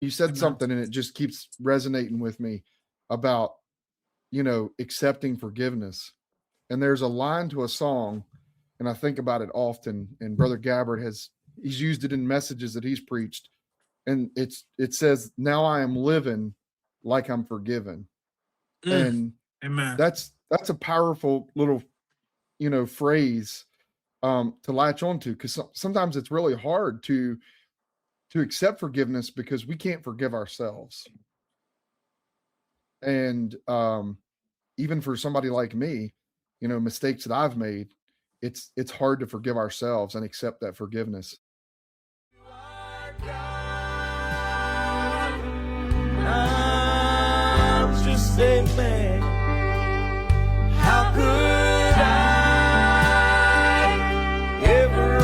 You said Amen. something and it just keeps resonating with me about, accepting forgiveness. And there's a line to a song, and I think about it often. And Brother Gabbard he's used it in messages that he's preached. And it says, "Now I am living like I'm forgiven." Mm, And amen. that's a powerful little, phrase to latch onto, because sometimes it's really hard to accept forgiveness because we can't forgive ourselves. And even for somebody like me, mistakes that I've made, it's hard to forgive ourselves and accept that forgiveness. I'm just a man. How could I ever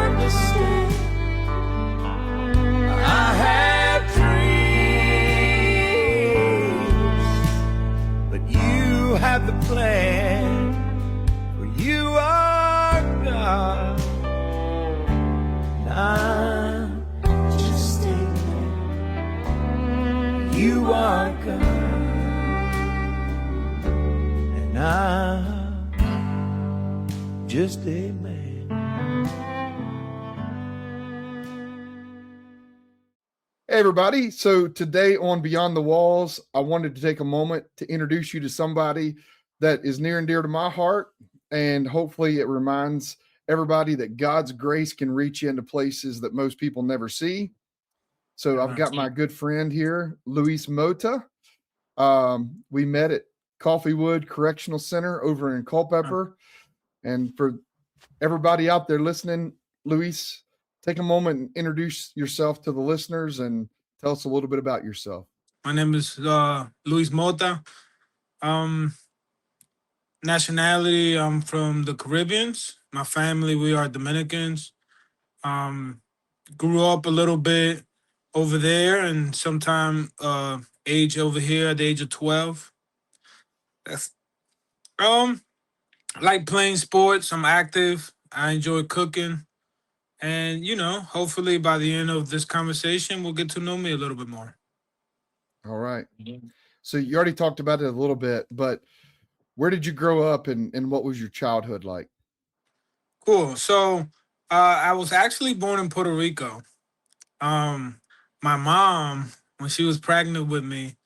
understand? I had dreams, but you had the plan. For you are God. I'm just a man. You are God. And I'm just a man. Hey, everybody. So today on Beyond the Walls, I wanted to take a moment to introduce you to somebody that is near and dear to my heart. And hopefully it reminds everybody that God's grace can reach you into places that most people never see. So I've got my good friend here, Luis Mota. We met at Coffeewood Correctional Center over in Culpeper. And for everybody out there listening, Luis, take a moment and introduce yourself to the listeners and tell us a little bit about yourself. My name is Luis Mota. Um, Nationality, I'm from the Caribbeans. My family, we are Dominicans. Um, Grew up a little bit over there and sometime age over here at the age of 12. That's I like playing sports. I'm active. I enjoy cooking. And, hopefully by the end of this conversation, we'll get to know me a little bit more. All right. So you already talked about it a little bit, but where did you grow up and what was your childhood like? Cool. So I was actually born in Puerto Rico. Um, my mom, when she was pregnant with me,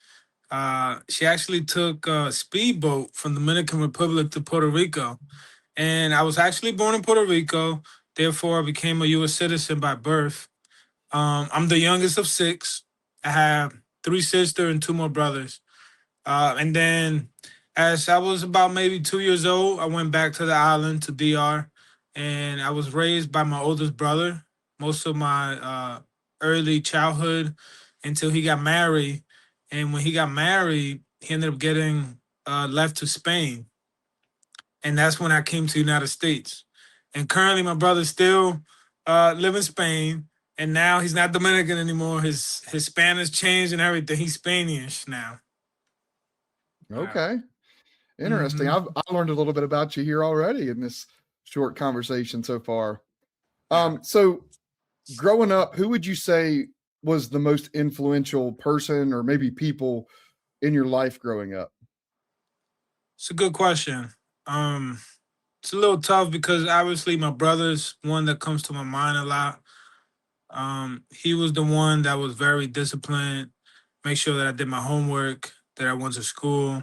she actually took a speedboat from Dominican Republic to Puerto Rico. And I was actually born in Puerto Rico. Therefore, I became a U.S. citizen by birth. I'm the youngest of six. I have three sisters and two more brothers. And then as I was about maybe 2 years old, I went back to the island to DR. And I was raised by my oldest brother most of my early childhood until he got married. And when he got married, he ended up getting left to Spain. And that's when I came to the United States. And currently, my brother still live in Spain, and now he's not Dominican anymore. His Spanish changed and everything. He's Spanish now. Okay. Interesting. Mm-hmm. I learned a little bit about you here already in this short conversation so far. Yeah. So growing up, who would you say was the most influential person or maybe people in your life growing up? It's a good question. Um, it's a little tough because obviously my brother's one that comes to my mind a lot. He was the one that was very disciplined, make sure that I did my homework, that I went to school.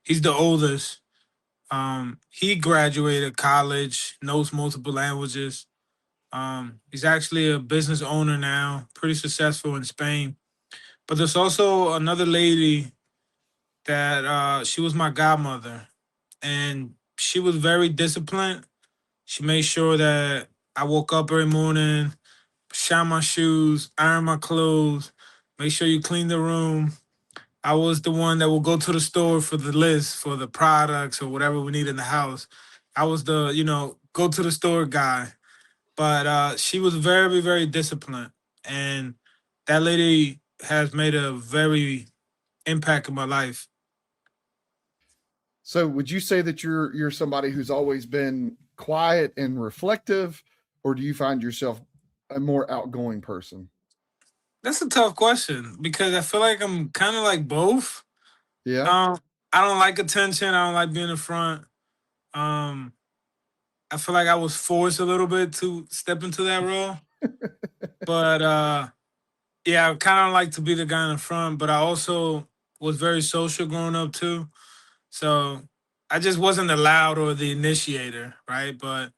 He's the oldest. He graduated college, knows multiple languages. He's actually a business owner now, pretty successful in Spain. But there's also another lady that she was my godmother, and she was very disciplined. She made sure that I woke up every morning, shine my shoes, iron my clothes, make sure you clean the room. I was the one that would go to the store for the list for the products or whatever we need in the house. I was the, go to the store guy. But she was very, very disciplined. And that lady has made a very impact in my life. So would you say that you're somebody who's always been quiet and reflective, or do you find yourself a more outgoing person? That's a tough question because I feel like I'm kind of like both. Yeah. I don't like attention. I don't like being in front. Um, I feel like I was forced a little bit to step into that role, but yeah, I kind of like to be the guy in the front. But I also was very social growing up too, so I just wasn't the loud or the initiator, right? But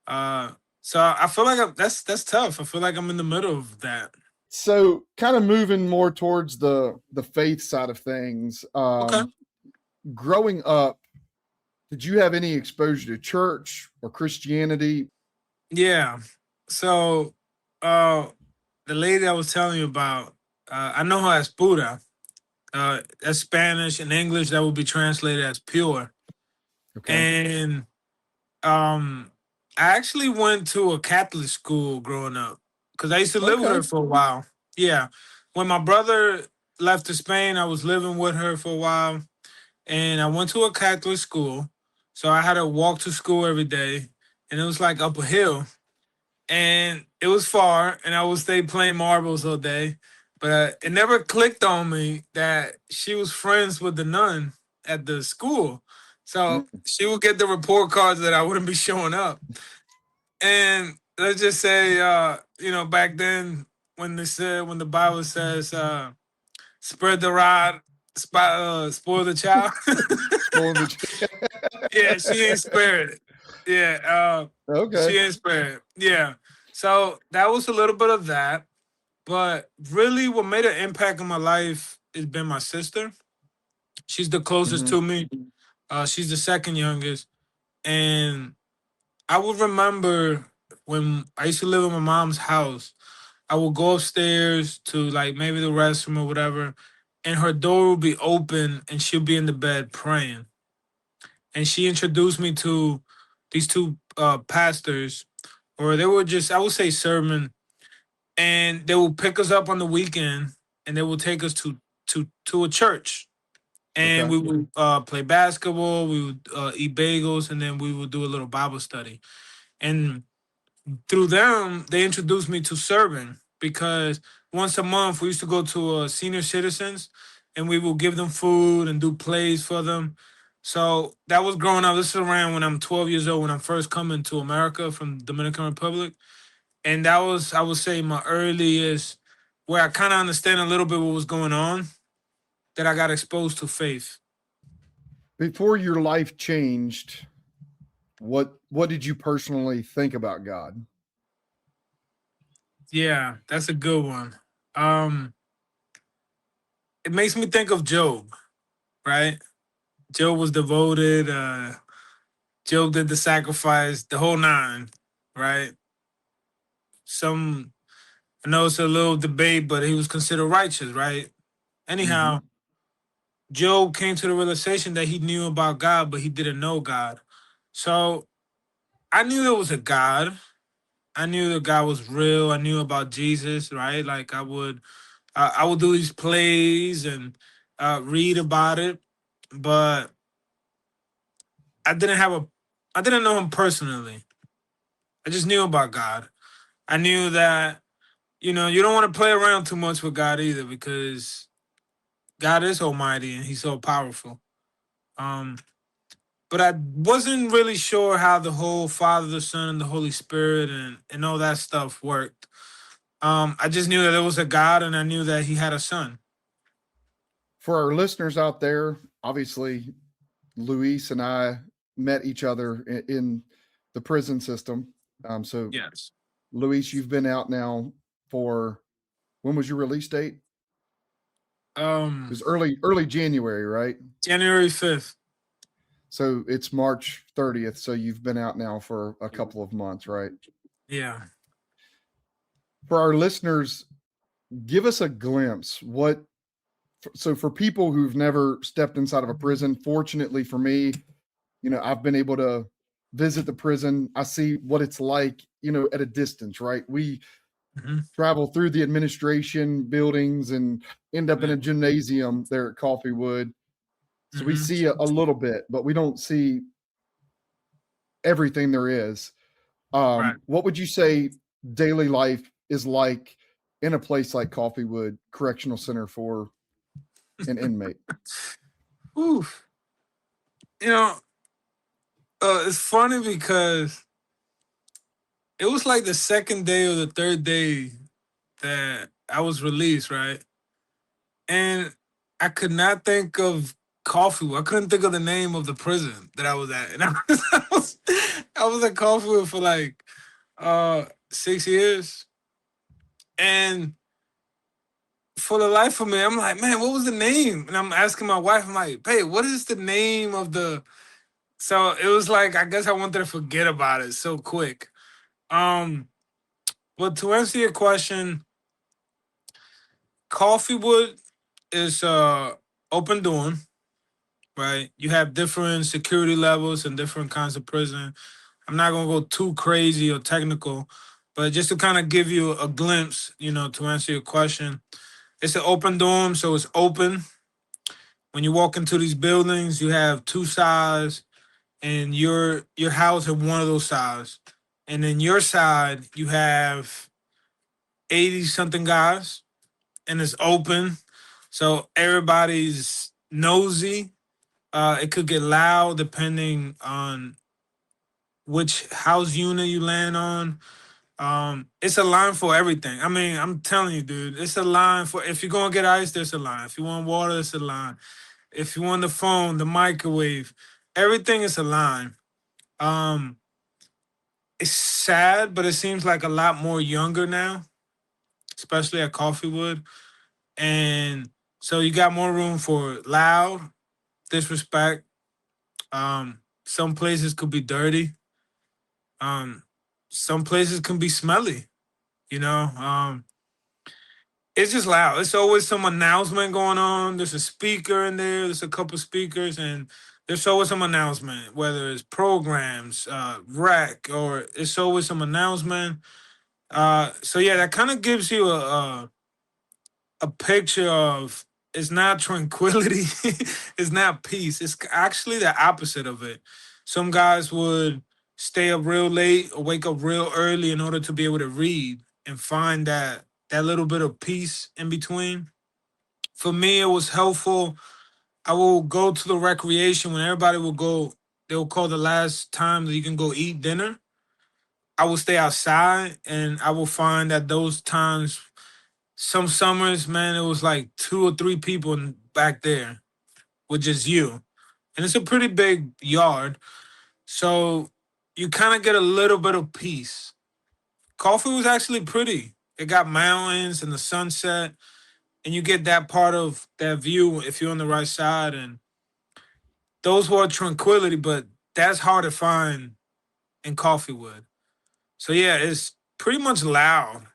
uh, so I feel like that's tough. I feel like I'm in the middle of that. So kind of moving more towards the faith side of things. Okay. Growing up, did you have any exposure to church or Christianity? Yeah. So uh the lady I was telling you about, I know her as Buddha. That's Spanish and English that would be translated as pure. Okay. And I actually went to a Catholic school growing up because I used to live with Okay. her for a while. Yeah. When my brother left to Spain, I was living with her for a while. And I went to a Catholic school. So I had to walk to school every day. And it was like up a hill. And it was far, and I would stay playing marbles all day. But it never clicked on me that she was friends with the nun at the school. So Mm. she would get the report cards that I wouldn't be showing up. And let's just say, back then when when the Bible says, spread the rod, spoil the child. Spoiled the Yeah, she ain't spared. Yeah, Okay. she ain't spared. Yeah. So that was a little bit of that. But really what made an impact on my life has been my sister. She's the closest Hmm. to me. She's the second youngest. And I would remember when I used to live in my mom's house, I would go upstairs to like maybe the restroom or whatever, and her door would be open and she'll be in the bed praying. And she introduced me to these two pastors, or they were just, I would say, sermon, and they will pick us up on the weekend, and they will take us to a church, and Okay. we would play basketball, we would eat bagels, and then we would do a little Bible study. And through them, they introduced me to serving because once a month we used to go to senior citizens and we will give them food and do plays for them. So that was growing up. This is around when I'm 12 years old, when I'm first coming to America from Dominican Republic. And that was, I would say, my earliest where I kind of understand a little bit what was going on, that I got exposed to faith. Before your life changed, what did you personally think about God? Yeah, that's a good one. Um, it makes me think of Job, right? Job was devoted. Job did the sacrifice, the whole nine, right? Some, I know it's a little debate, but he was considered righteous, right? Hmm. Anyhow, Job came to the realization that he knew about God, but he didn't know God. So I knew there was a God. I knew that God was real. I knew about Jesus, right? Like I would do these plays and read about it, but I didn't have a, I didn't know him personally. I just knew about God. I knew that, you don't want to play around too much with God either because God is almighty and he's so powerful. Um, but I wasn't really sure how the whole Father, the Son, and the Holy Spirit and all that stuff worked. I just knew that there was a God and I knew that he had a son. For our listeners out there, obviously, Luis and I met each other in the prison system. So, Yes. Luis, you've been out now for, when was your release date? It Um, was early January, right? January 5th. So it's March 30th. So you've been out now for a couple of months, right? Yeah. For our listeners, give us a glimpse. So for people who've never stepped inside of a prison, fortunately for me, I've been able to visit the prison. I see what it's like, at a distance, right? We Mhm. travel through the administration buildings and end up in Yeah. a gymnasium there at Coffeewood. So we Mhm. see a little bit, but we don't see everything there is. Right. What would you say daily life is like in a place like Coffeewood Correctional Center for an inmate? Oof. You know, it's funny because it was like the second day or the third day that I was released, right? And I could not think of Coffeewood. I couldn't think of the name of the prison that I was at. And I was at Coffeewood for like 6 years. And for the life of me, I'm like, man, what was the name? And I'm asking my wife, I'm like, babe, what is the name of the... So it was like, I guess I wanted to forget about it so quick. But to answer your question, Coffeewood is open doing, right? You have different security levels and different kinds of prison. I'm not gonna go too crazy or technical, but just to kind of give you a glimpse, to answer your question, it's an open dorm, so it's open. When you walk into these buildings, you have two sides, and you're housed in one of those sides. And then your side, you have 80 something guys, and it's open, so everybody's nosy. It could get loud depending on which house unit you land on. It's a line for everything. I mean, I'm telling you, dude, it's a line for... if you're gonna get ice, there's a line. If you want water, there's a line. If you want the phone, the microwave, everything is a line. It's sad, but it seems like a lot more younger now, especially at Coffeewood. And so you got more room for loud, disrespect. Some places could be dirty. Some places can be smelly, you know. It's just loud. It's always some announcement going on. There's a speaker in there. There's a couple speakers, and there's always some announcement, whether it's programs, rec, or it's always some announcement. So yeah, that kind of gives you a picture of... it's not tranquility, it's not peace. It's actually the opposite of it. Some guys would stay up real late or wake up real early in order to be able to read and find that little bit of peace in between. For me, it was helpful. I will go to the recreation when everybody will go. They will call the last time that you can go eat dinner. I will stay outside, and I will find that those times... some summers, man, it was like 2 or 3 people back there with just you. And it's a pretty big yard. So you kind of get a little bit of peace. Coffee was actually pretty. It got mountains and the sunset, and you get that part of that view if you're on the right side. And those were tranquility, but that's hard to find in Coffeewood. So yeah, it's pretty much loud.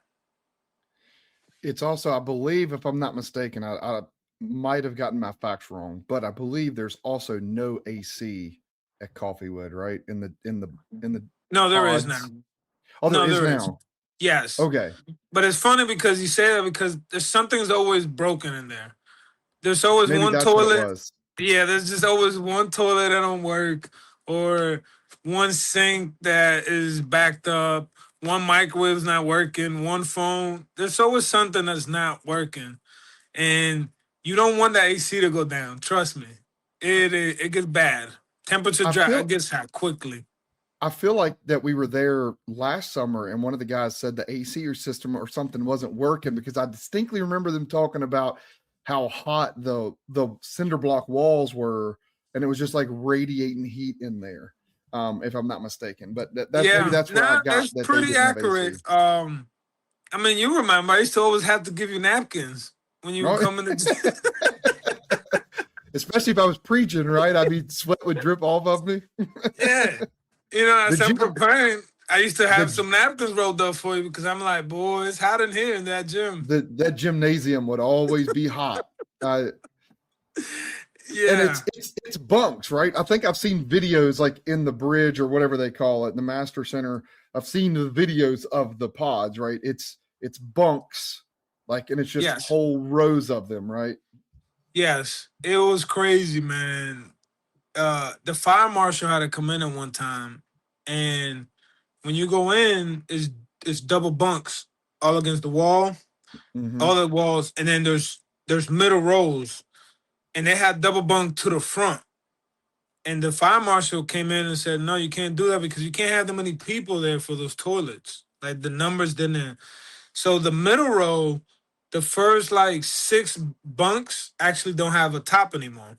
It's also, I believe, if I'm not mistaken, I might have gotten my facts wrong, but I believe there's also no AC at Coffeewood, right? In the No, there is pods. now. Oh, there No, is there is. now. Yes. Okay. But it's funny because you say that because there's something's always broken in there. There's always Maybe one that's what it toilet. was. Yeah, there's just always one toilet that don't work, or one sink that is backed up, one microwave's not working, one phone. There's always something that's not working. And you don't want that AC to go down. Trust me. It gets bad. Temperature it gets hot quickly. I feel like that we were there last summer, and one of the guys said the AC or system or something wasn't working, because I distinctly remember them talking about how hot the cinder block walls were, and it was just like radiating heat in there, if I'm not mistaken. But maybe that's where I got that's that. pretty they didn't have accurate. AC. I mean, you remember I used to always have to give you napkins when you No. come in the... Especially if I was preaching, right? I mean, sweat would drip off of me. Yeah. As I'm gym- preparing, I used to have some napkins rolled up for you because I'm like, boy, it's hot in here in that gym. That gymnasium would always be hot. Yeah. And it's bunks, right? I think I've seen videos like in the bridge or whatever they call it, the Master Center. I've seen the videos of the pods, right? It's bunks, like, and it's just whole rows of them, right? Yes. It was crazy, man. The fire marshal had to come in at one time, and when you go in, it's double bunks all against the wall. Mhm. all the walls, and then there's middle rows, and they had double bunk to the front. And the fire marshal came in and said, no, you can't do that because you can't have that many people there for those toilets. Like the numbers didn't. So the middle row, the first like 6 bunks actually don't have a top anymore.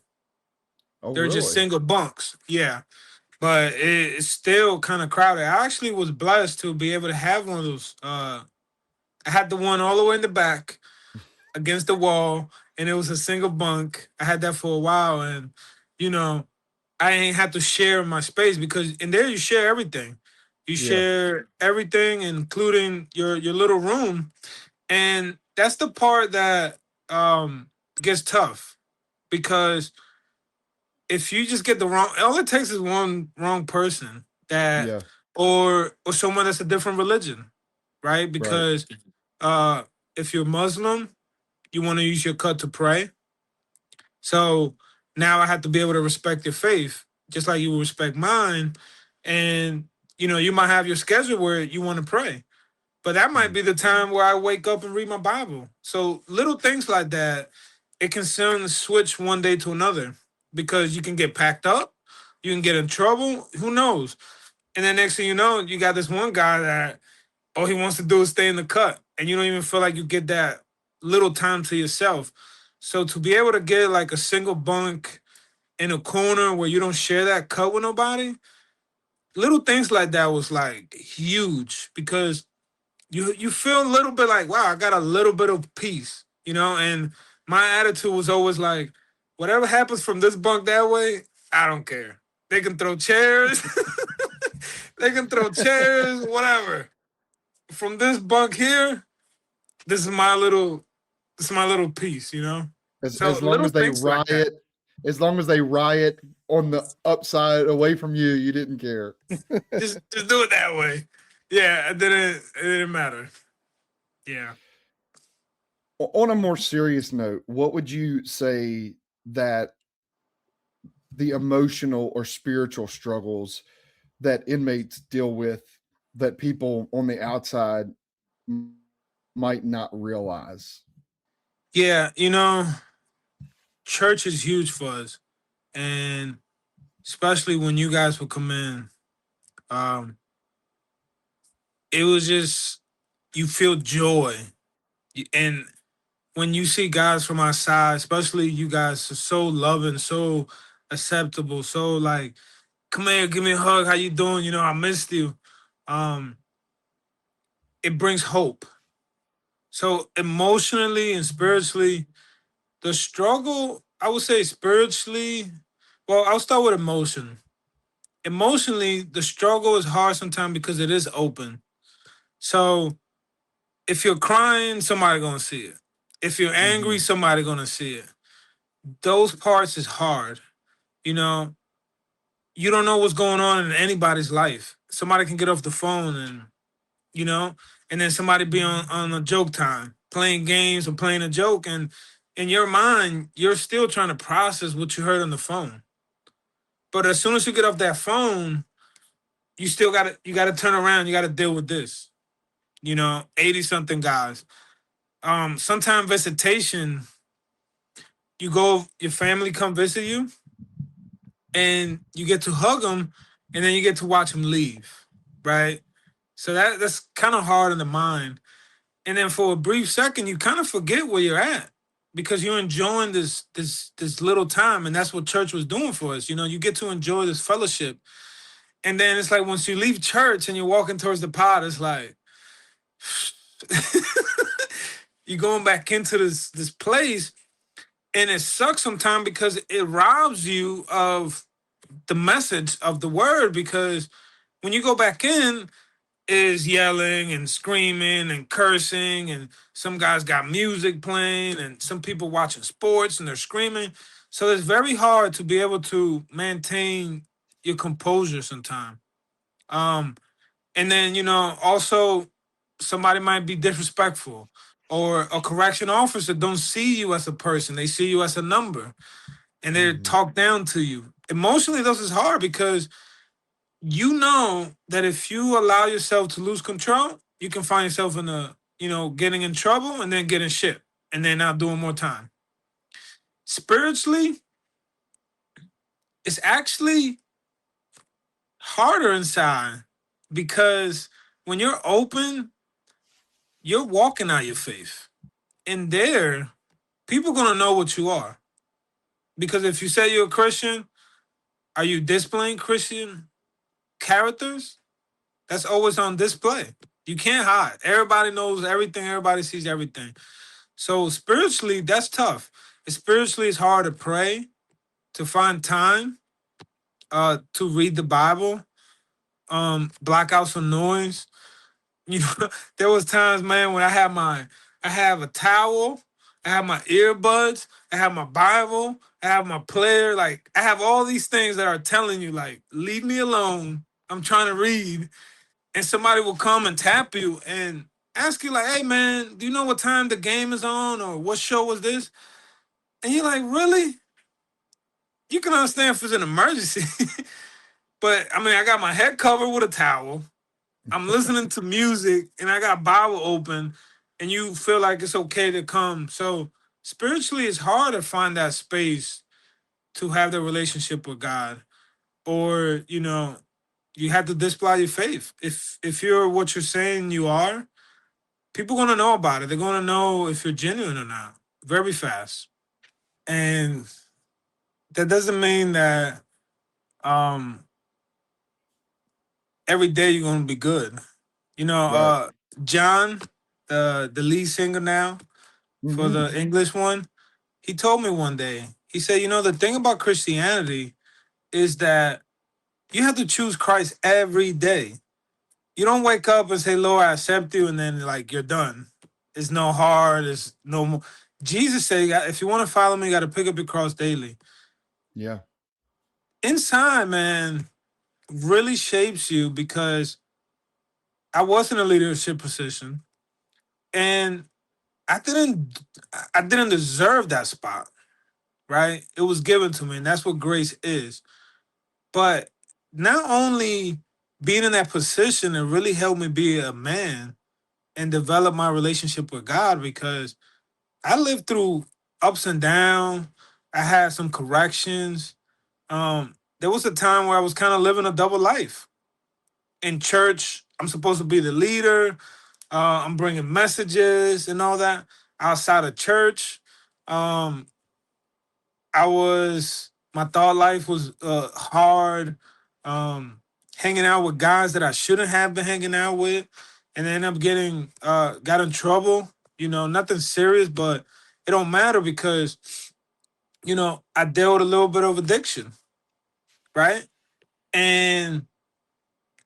Oh, They're just really? single bunks. Yeah. But it's still kind of crowded. I actually was blessed to be able to have one of those. I had the one all the way in the back against the wall, and it was a single bunk. I had that for a while, and you know, I ain't have to share my space because in there you share everything. You Yeah. share everything, including your little room, and that's the part that gets tough because if you just get the wrong, all it takes is one wrong person that, Yeah. or someone that's a different religion, right? Right. Because if you're Muslim, you want to use your cut to pray. So now I have to be able to respect your faith, just like you will respect mine. And you might have your schedule where you want to pray, but that might Mhm. be the time where I wake up and read my Bible. So little things like that, it can soon switch one day to another because you can get packed up, you can get in trouble, who knows? And then next thing you know, you got this one guy that all he wants to do is stay in the cut, and you don't even feel like you get that little time to yourself. So to be able to get like a single bunk in a corner where you don't share that cut with nobody, little things like that was like huge because you feel a little bit like, wow, I got a little bit of peace, and my attitude was always like, whatever happens from this bunk that way, I don't care. They can throw chairs, they can throw chairs, whatever. From this bunk here, this is my little piece, So As long little as they things like that. riot on the upside away from you, you didn't care. Just do it that way. Yeah, it didn't matter. Yeah. On a more serious note, what would you say that the emotional or spiritual struggles that inmates deal with that people on the outside might not realize? Yeah, church is huge for us. And especially when you guys would come in, um, it was just you feel joy. And when you see guys from our side, especially you guys are so loving, so acceptable, so like, come here, give me a hug, how you doing? I missed you. Um, it brings hope. So emotionally and spiritually, the struggle, I would say spiritually, well, I'll start with emotion. Emotionally, the struggle is hard sometimes because it is open. So if you're crying, somebody gonna see it. If you're angry, Mhm. somebody gonna see it. Those parts is hard. You know, you don't know what's going on in anybody's life. Somebody can get off the phone you know, and then somebody be on a joke time, playing games or playing a joke, and in your mind, you're still trying to process what you heard on the phone. But as soon as you get off that phone, you gotta turn around, you gotta deal with this. 80 something guys. Sometime visitation, you go, your family come visit you, and you get to hug them, and then you get to watch them leave, right? So that's kind of hard in the mind. And then for a brief second, you kind of forget where you're at because you're enjoying this little time, and that's what church was doing for us. You get to enjoy this fellowship, and then it's like once you leave church and you're walking towards the pod, it's like you're going back into this place, and it sucks sometimes because it robs you of the message of the word. Because when you go back in, is yelling and screaming and cursing, and some guys got music playing, and some people watching sports and they're screaming. So it's very hard to be able to maintain your composure sometimes. And then also somebody might be disrespectful, or a correction officer don't see you as a person; they see you as a number, and they Mhm. talk down to you. Emotionally, this is hard because you know that if you allow yourself to lose control, you can find yourself in getting in trouble and then getting shipped and then not doing more time. Spiritually, it's actually harder inside because when you're open, you're walking out your faith. And there, people gonna know what you are. Because if you say you're a Christian, are you displaying Christian characters? That's always on display. You can't hide. Everybody knows everything. Everybody sees everything. So spiritually, that's tough. Spiritually, it's hard to pray, to find time, to read the Bible, block out some noise. There was times, man, when I have a towel, I have my earbuds, I have my Bible, I have my player. Like, I have all these things that are telling you, like, leave me alone. I'm trying to read. And somebody will come and tap you and ask you, like, hey, man, do you know what time the game is on, or what show was this? And you're like, really? You can understand if it's an emergency. But I mean, I got my head covered with a towel. I'm listening to music and I got Bible open, and you feel like it's okay to come. So spiritually, it's hard to find that space to have the relationship with God. Or, you have to display your faith. If you're what you're saying you are, people are gonna know about it. They're gonna know if you're genuine or not very fast. And that doesn't mean that um every day you're gonna be good. Right. John, the lead singer now for Mhm. the English one, he told me one day, he said, the thing about Christianity is that you have to choose Christ every day. You don't wake up and say, Lord, I accept you, and then like you're done. It's no hard, it's no more. Jesus said, if you want to follow me, you got to pick up your cross daily. Yeah. Inside, man, really shapes you because I was in a leadership position and I didn't deserve that spot, right? It was given to me, and that's what grace is. But not only being in that position, it really helped me be a man and develop my relationship with God, because I lived through ups and downs. I had some corrections. There was a time where I was kind of living a double life. In church, I'm supposed to be the leader. I'm bringing messages and all that. Outside of church, um, my thought life was hard. Hanging out with guys that I shouldn't have been hanging out with, and then up got in trouble. Nothing serious, but it don't matter because I dealt with a little bit of addiction, right? And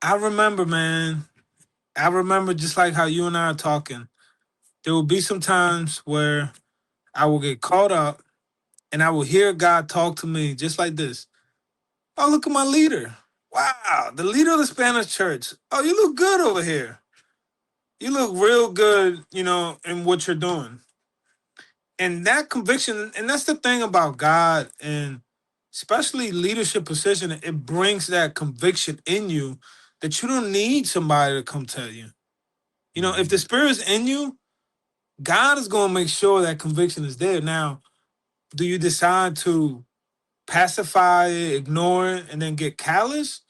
I remember, man. I remember just like how you and I are talking. There will be some times where I will get caught up and I will hear God talk to me just like this. Oh, look at my leader. Wow, the leader of the Spanish church. Oh, you look good over here. You look real good, in what you're doing. And that conviction, and that's the thing about God, and especially leadership position, it brings that conviction in you that you don't need somebody to come tell you. If the Spirit's in you, God is going to make sure that conviction is there. Now, do you decide to pacify it, ignore it, and then get callous?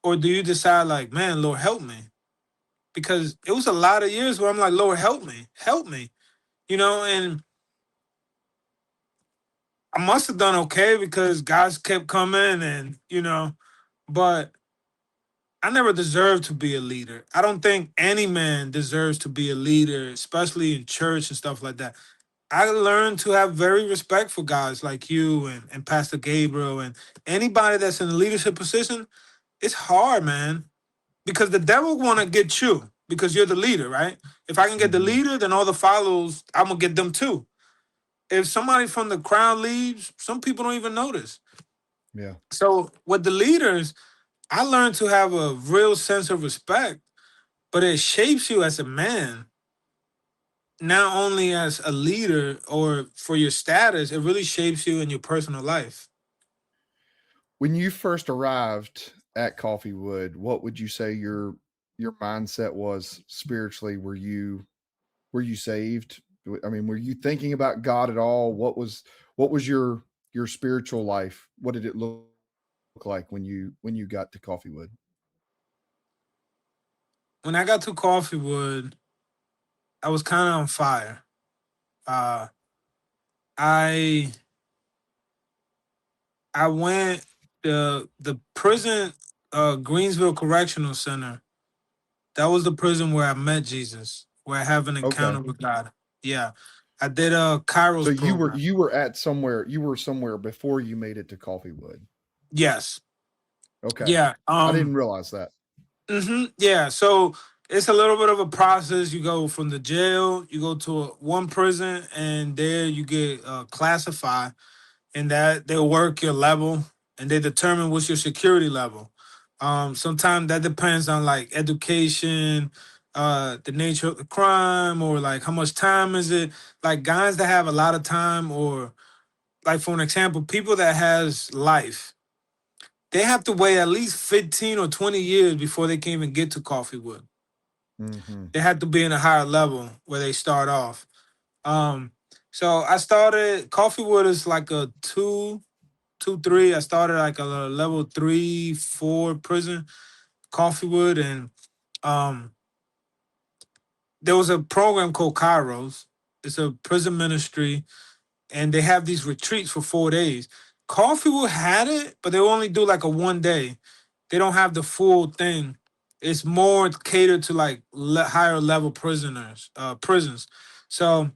Or do you decide, like, man, Lord, help me? Because it was a lot of years where I'm like, Lord, help me, and I must have done okay because God's kept coming but I never deserved to be a leader. I don't think any man deserves to be a leader, especially in church and stuff like that. I learned to have very respect for guys like you and Pastor Gabriel and anybody that's in a leadership position. It's hard, man, because the devil want to get you because you're the leader, right? If I can get the leader, then all the followers, I'm going to get them too. If somebody from the crowd leaves, some people don't even notice. Yeah. So with the leaders, I learned to have a real sense of respect, but it shapes you as a man, not only as a leader or for your status, it really shapes you in your personal life. When you first arrived at Coffeewood, what would you say your mindset was spiritually? Were you were you saved? I mean, were you thinking about God at all? What was your spiritual life? What did it look like when you got to Coffeewood? When I got to Coffeewood, I was kind of on fire. Uh, I I went the prison, Greensville Correctional Center. That was the prison where I met Jesus, where I have an Okay. encounter with God. Yeah, I did a So Kairos you were program. you were at somewhere you were somewhere before you made it to Coffeewood. Yes, Okay. yeah. I didn't realize that. Yeah. So it's a little bit of a process. You go from the jail, you go to one prison, and there you get classified, and that they work your level, and they determine what's your security level. Sometimes that depends on like education, the nature of the crime, or like how much time is it. Like guys that have a lot of time, or like for an example, people that has life, they have to wait at least 15 or 20 years before they can even get to Coffeewood. Mhm. They had to be in a higher level where they start off. Um, so I started Coffeewood is like a two, three. I started like a level 3, 4 prison, Coffeewood, and um, there was a program called Kairos. It's a prison ministry, and they have these retreats for 4 days. Coffeewood had it, but they only do like a one day. They don't have the full thing. It's more catered to like higher level prisons. So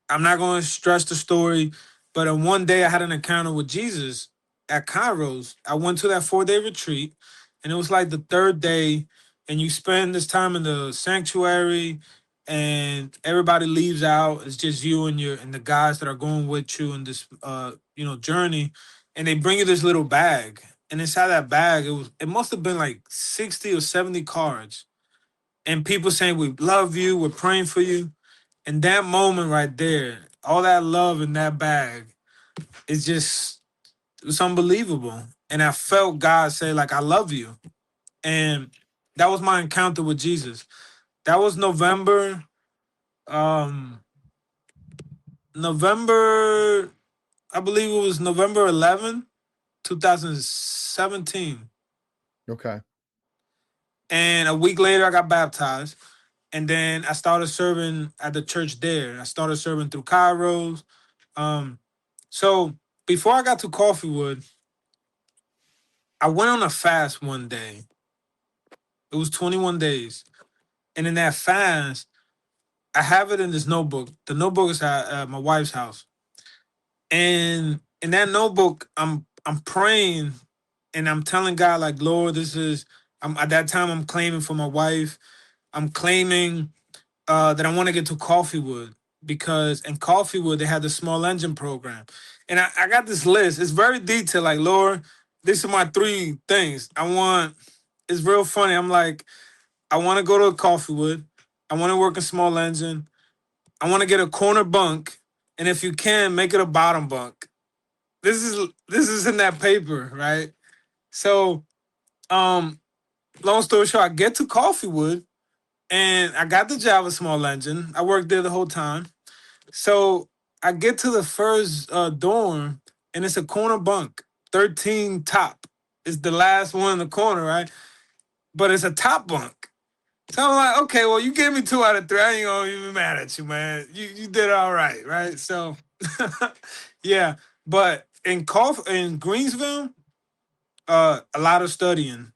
I'm not going to stress the story, but on one day I had an encounter with Jesus at Kairos. I went to that 4 day retreat, and it was like the third day, and you spend this time in the sanctuary, and everybody leaves out. It's just you and the guys that are going with you in this journey, and they bring you this little bag, and inside that bag it must have been like 60 or 70 cards, and people saying we love you, we're praying for you. And that moment right there, all that love in that bag, it was unbelievable. And I felt God say, like, I love you. And that was my encounter with Jesus. That was um, November, I believe it was November 11, 2017. Okay. And a week later, I got baptized. And then I started serving at the church there. I started serving through Kairos. Um, so before I got to Coffeewood, I went on a fast one day. It was 21 days. And in that fast, I have it in this notebook. The notebook is at my wife's house. And in that notebook, I'm praying and I'm telling God, like, Lord, I'm at that time I'm claiming for my wife. I'm claiming that I want to get to Coffeewood, because in Coffeewood they had the small engine program. And I got this list. It's very detailed, like, Lord, these are my 3 things. It's real funny. I'm like, I want to go to Coffeewood. I want to work in small engine. I want to get a corner bunk. And if you can, make it a bottom bunk. This is in that paper, right? So, um, long story short, I get to Coffeewood and I got the job with small engine. I worked there the whole time. So I get to the first dorm, and it's a corner bunk, 13 top. It's the last one in the corner, right? But it's a top bunk. So I'm like, okay, well, you gave me 2 out of 3. I ain't gonna even be mad at you, man. You did all right? So yeah. But in Greensville, a lot of studying.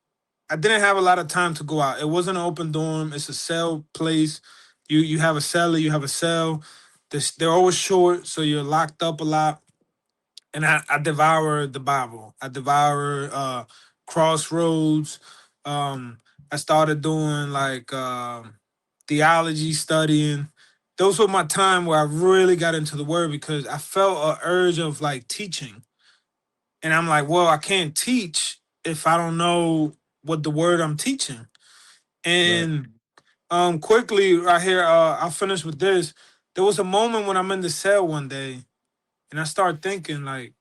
I didn't have a lot of time to go out. It wasn't an open dorm. It's a cell place. You have a cellar, you have a cell. They're always short, so you're locked up a lot. And I devour the Bible. I devour Crossroads. Um, I started doing like theology studying. Those were my time where I really got into the word, because I felt an urge of like teaching. And I'm like, well, I can't teach if I don't know what the word I'm teaching. Right. And quickly right here, I'll finish with this. There was a moment when I'm in the cell one day, and I started thinking like,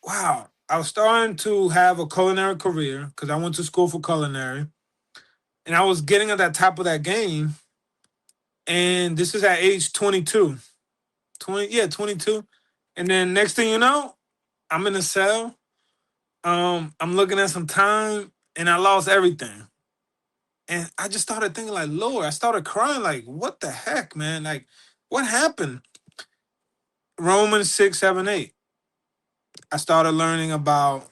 wow, I was starting to have a culinary career because I went to school for culinary, and I was getting at that top of that game. And this is at age 22. 22. And then next thing you know, I'm in a cell. I'm looking at some time and I lost everything. And I just started thinking, like, Lord, I started crying, like, what the heck, man? Like, what happened? Romans 6, 7, 8. I started learning about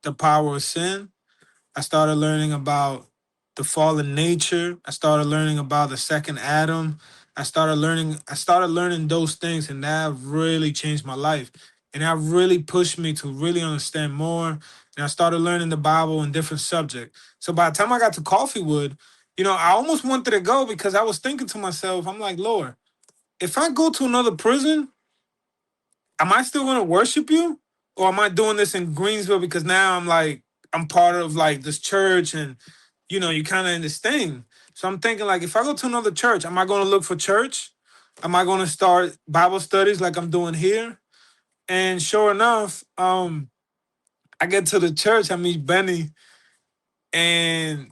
the power of sin. I started learning about the fallen nature. I started learning about the second Adam. I started learning those things, and that really changed my life. And that really pushed me to really understand more. And I started learning the Bible and different subjects. So by the time I got to Coffeewood, I almost wanted to go because I was thinking to myself, I'm like, Lord, if I go to another prison, am I still going to worship you? Or am I doing this in Greensville because now I'm part of like this church and you kind of in this thing. So I'm thinking like if I go to another church, am I going to look for church? Am I going to start Bible studies like I'm doing here? And sure enough, I get to the church, I meet Benny, and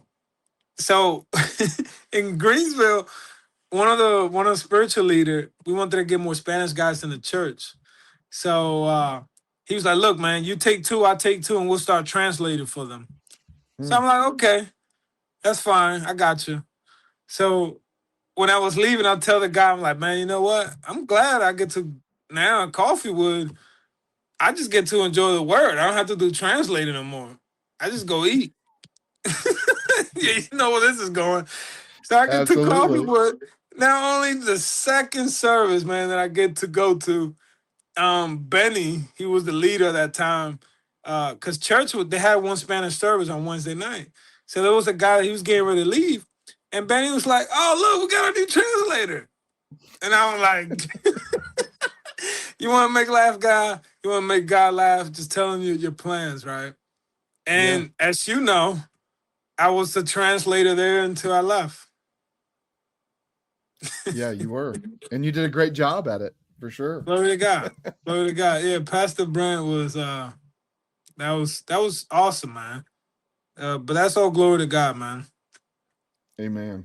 so in Greensville, one of the spiritual leader, we wanted to get more Spanish guys in the church. So he was like, look, man, you take two, I take two, and we'll start translating for them. So I'm like, okay, that's fine. I got you. So when I was leaving, I'll tell the guy, I'm like, man, you know what? I'm glad I get to now in Coffeewood, I just get to enjoy the word. I don't have to do translating no more. I just go eat. Yeah, you know where this is going. So I get to Absolutely. Coffeewood. Not only the second service, man, that I get to go to, Benny, he was the leader at that time. Cause they had one Spanish service on Wednesday night. So there was a guy he was getting ready to leave. And Benny was like, oh, look, we got a new translator. And I was like, you want to make laugh God? You want to make God laugh? Just telling you your plans, right? And as you know, I was the translator there until I left. Yeah, you were. And you did a great job at it, for sure. Glory to God. Glory to God. Yeah, Pastor Brent was that was awesome, man. But that's all glory to God, man. Amen.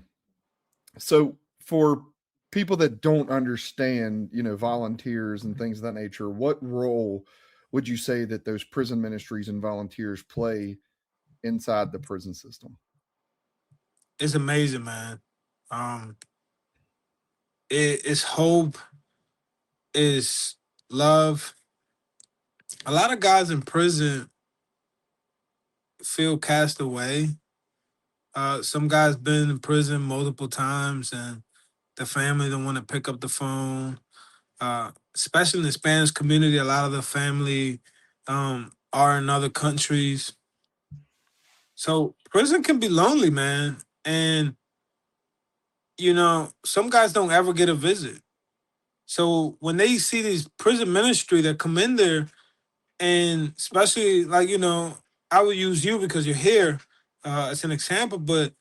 So for people that don't understand, volunteers and things of that nature, what role would you say that those prison ministries and volunteers play inside the prison system? It's amazing, man. It's hope, it's love. A lot of guys in prison feel cast away. Some guys been in prison multiple times, and the family don't want to pick up the phone. Especially in the Spanish community, a lot of the family are in other countries. So prison can be lonely, man. And, some guys don't ever get a visit. So when they see these prison ministry that come in there, and especially like, I would use you because you're here as an example, but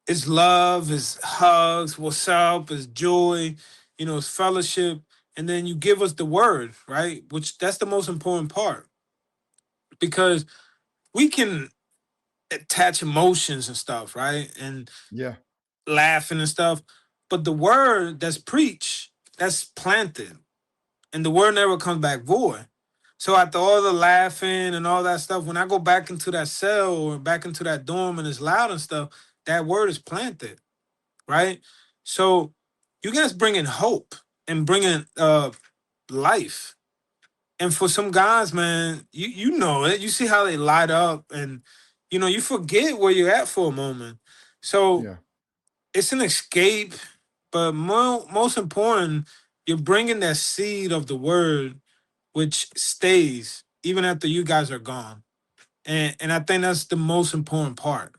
it's love, it's hugs, what's up, it's joy, it's fellowship. And then you give us the word, right? Which that's the most important part. Because we can attach emotions and stuff, right? And Yeah. laughing and stuff. But the word that's preached, that's planted. And the word never comes back void. So after all the laughing and all that stuff, when I go back into that cell or back into that dorm and it's loud and stuff, that word is planted, right? So you guys bring in hope and bring in life. And for some guys, man, you know it. You see how they light up and, you forget where you're at for a moment. So it's an escape, but most important, you're bringing that seed of the word, which stays even after you guys are gone. And I think that's the most important part.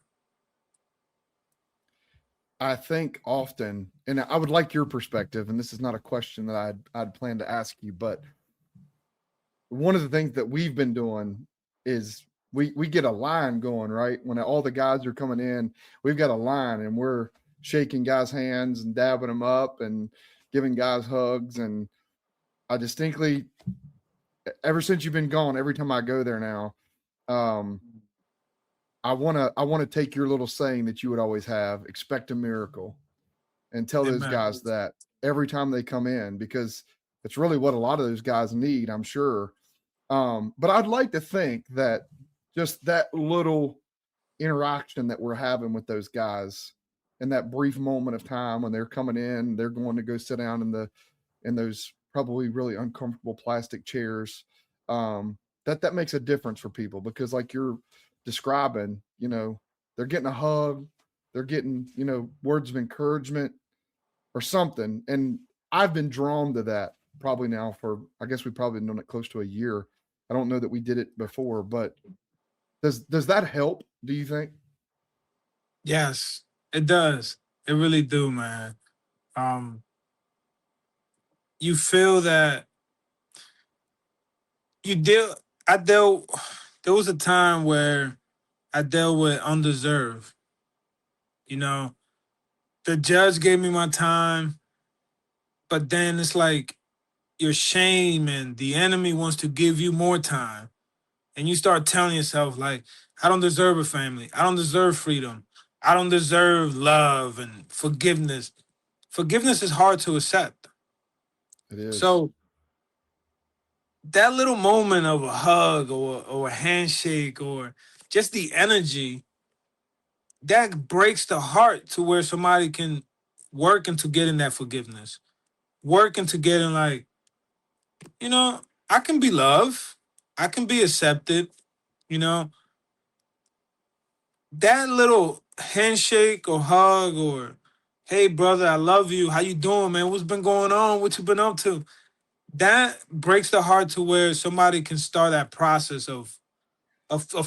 I think often, and I would like your perspective, and this is not a question that I'd planned to ask you, but one of the things that we've been doing is we get a line going, right? When all the guys are coming in, we've got a line and we're shaking guys' hands and dabbing them up and giving guys hugs. And I distinctly, ever since you've been gone, every time I go there now, I want to take your little saying that you would always have, expect a miracle. and tell those Amen. guys that every time they come in, because it's really what a lot of those guys need, I'm sure. But I'd like to think that just that little interaction that we're having with those guys in that brief moment of time when they're coming in, they're going to go sit down in those probably really uncomfortable plastic chairs. That makes a difference for people, because like you're describing, they're getting a hug, they're getting, words of encouragement or something. And I've been drawn to that probably now for, I guess we've probably known it close to a year. I don't know that we did it before, but does that help, do you think? Yes, it does. It really do, man. Um, you feel that you deal. I dealt. There was a time where I dealt with undeserved. You know, the judge gave me my time, but then it's like your shame and the enemy wants to give you more time, and you start telling yourself like, I don't deserve a family. I don't deserve freedom. I don't deserve love and forgiveness. Forgiveness is hard to accept. It is. So that little moment of a hug or a handshake or just the energy that breaks the heart to where somebody can work into getting that forgiveness, work into getting like, I can be loved, I can be accepted, you know, that little handshake or hug or, hey brother, I love you. How you doing, man? What's been going on? What you been up to? That breaks the heart to where somebody can start that process of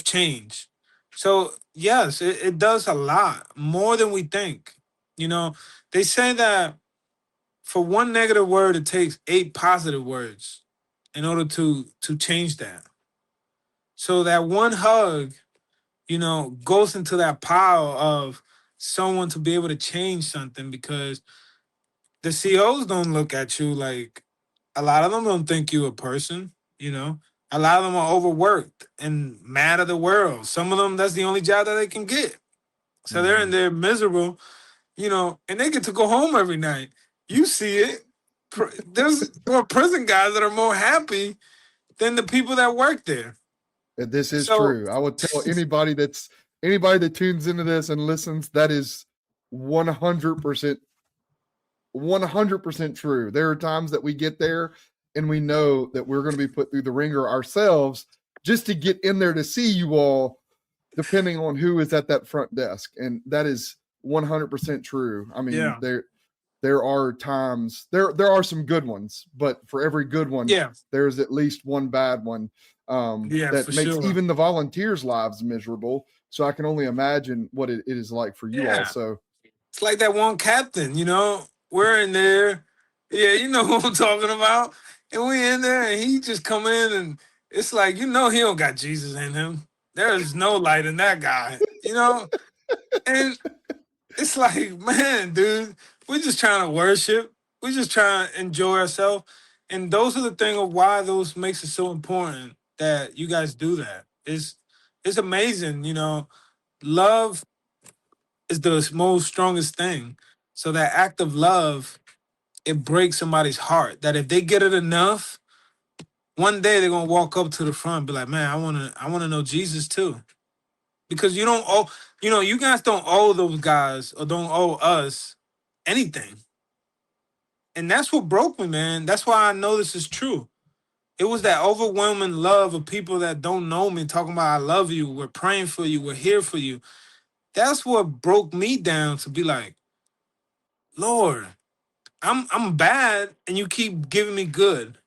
change. So yes, it does a lot more than we think. They say that for one negative word, it takes 8 positive words in order to change that. So that one hug, goes into that pile of someone to be able to change something, because the COs don't look at you like, a lot of them don't think you a person, A lot of them are overworked and mad at the world. Some of them, that's the only job that they can get. So they're in there miserable, and they get to go home every night. You see it. There's more prison guys that are more happy than the people that work there. This is So true. I would tell anybody that tunes into this and listens, that is 100% 100% true. There are times that we get there and we know that we're going to be put through the ringer ourselves just to get in there to see you all, depending on who is at that front desk. And that is 100% true. I mean, yeah, there are times, there are some good ones, but for every good one, there's at least one bad one that for makes sure. even the volunteers' lives miserable. So I can only imagine what it is like for you all. So it's like that one captain, we're in there. Yeah, you know who I'm talking about. And we in there and he just come in and it's like, he don't got Jesus in him. There's no light in that guy, And it's like, man, dude, we're just trying to worship. We're just trying to enjoy ourselves. And those are the thing of why those makes it so important that you guys do that. It's amazing, Love is the most strongest thing. So that act of love, it breaks somebody's heart. That if they get it enough, one day they're gonna walk up to the front and be like, man, I wanna know Jesus too. Because you don't owe, you guys don't owe those guys or don't owe us anything. And that's what broke me, man. That's why I know this is true. It was that overwhelming love of people that don't know me talking about, I love you, we're praying for you, we're here for you. That's what broke me down to be like, Lord, I'm bad and you keep giving me good.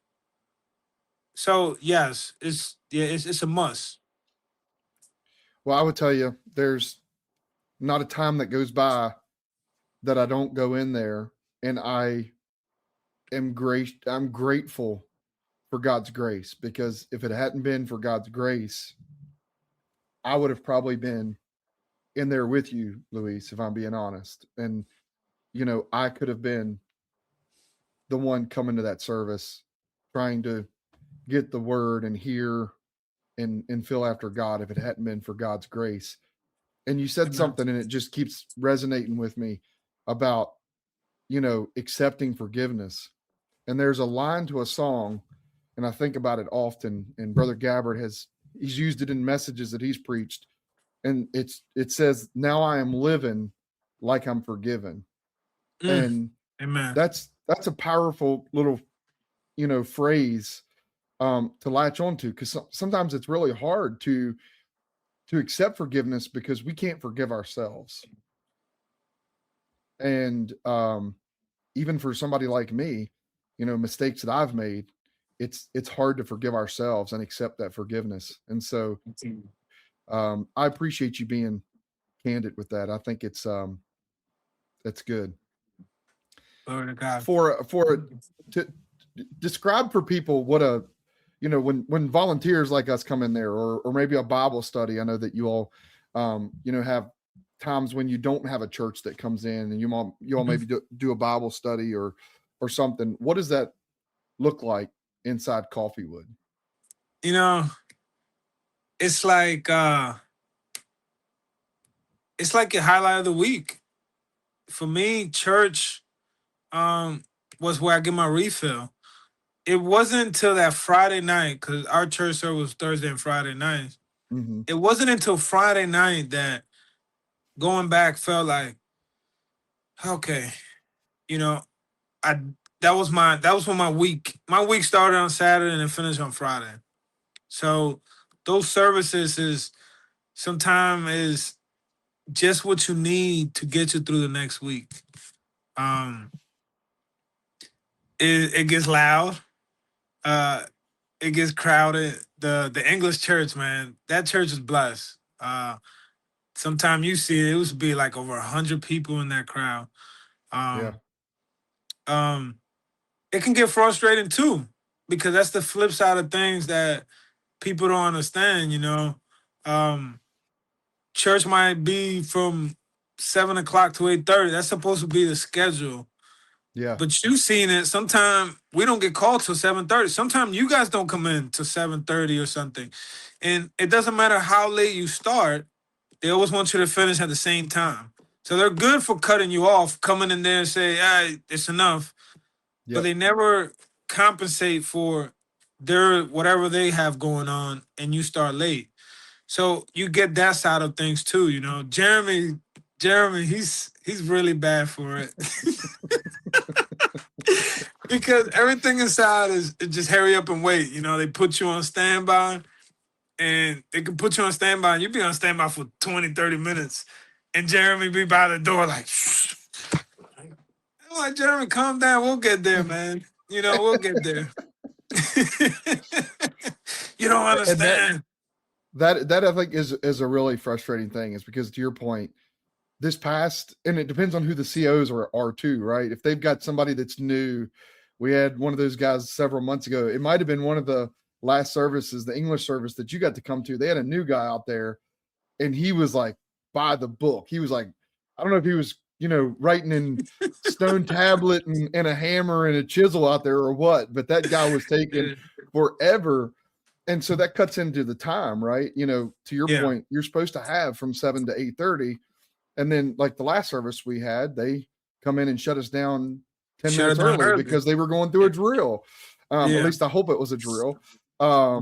So yes, it's a must. well, I would tell you, there's not a time that goes by that I don't go in there and I'm grateful for God's grace, because if it hadn't been for God's grace, I would have probably been in there with you, Luis, if I'm being honest. And I could have been the one coming to that service trying to get the word and hear and feel after God if it hadn't been for God's grace. And you said Amen. something and it just keeps resonating with me about accepting forgiveness. And there's a line to a song, and I think about it often. And Brother Gabbard he's used it in messages that he's preached. And it says, "Now I am living like I'm forgiven." And Amen. that's a powerful little, phrase to latch onto, because sometimes it's really hard to accept forgiveness because we can't forgive ourselves. And even for somebody like me, mistakes that I've made, it's hard to forgive ourselves and accept that forgiveness. And so I appreciate you being candid with that. I think that's good. Glory to God. To describe for people what when volunteers like us come in there, or maybe a Bible study. I know that you all have times when you don't have a church that comes in, and you all maybe do a Bible study or something. What does that look like inside Coffeewood? It's like a highlight of the week. For me, church was where I get my refill. It wasn't until that Friday night, because our church service was Thursday and Friday nights. Mm-hmm. It wasn't until Friday night that going back felt like, okay, that was when my week started on Saturday and it finished on Friday. So those services sometimes is just what you need to get you through the next week. It gets loud. It gets crowded. The English church, man, that church is blessed. Sometimes you see it used to be like over 100 people in that crowd. It can get frustrating too, because that's the flip side of things that people don't understand. Church might be from 7 o'clock to 8:30. That's supposed to be the schedule. Yeah. But you seen it. Sometimes we don't get called till 7:30. Sometimes you guys don't come in till 7:30 or something. And it doesn't matter how late you start, they always want you to finish at the same time. So they're good for cutting you off, coming in there and say, "Hey, it's enough." Yep. But they never compensate for their whatever they have going on, and you start late. So you get that side of things too. Jeremy, he's really bad for it. Because everything inside is just hurry up and wait. They put you on standby, and they can put you on standby, and you be on standby for 20, 30 minutes. And Jeremy be by the door like, shh. I'm like, Jeremy, calm down. We'll get there, man. We'll get there. You don't understand. That I think is a really frustrating thing, is because, to your point, this past, and it depends on who the COs are too, right? If they've got somebody that's new, we had one of those guys several months ago. It might have been one of the last services, the English service that you got to come to. They had a new guy out there, and he was like by the book. He was like, I don't know if he was, writing in stone tablet and a hammer and a chisel out there or what, but that guy was taking forever. And so that cuts into the time, right? To your point, you're supposed to have from 7 to 8:30. And then, like the last service we had, they come in and shut us down 10 minutes early because they were going through a drill. At least I hope it was a drill. So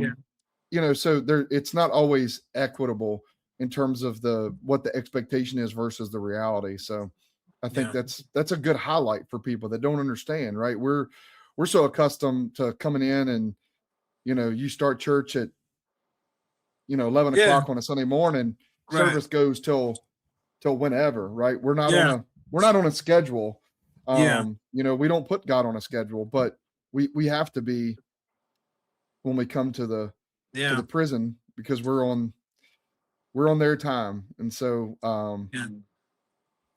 it's not always equitable in terms of what the expectation is versus the reality. So I think that's a good highlight for people that don't understand, right? We're so accustomed to coming in and, you start church at, 11 o'clock on a Sunday morning, service goes till whenever, right? We're not on a schedule. We don't put God on a schedule, but we have to be when we come to the prison, because we're on their time. And so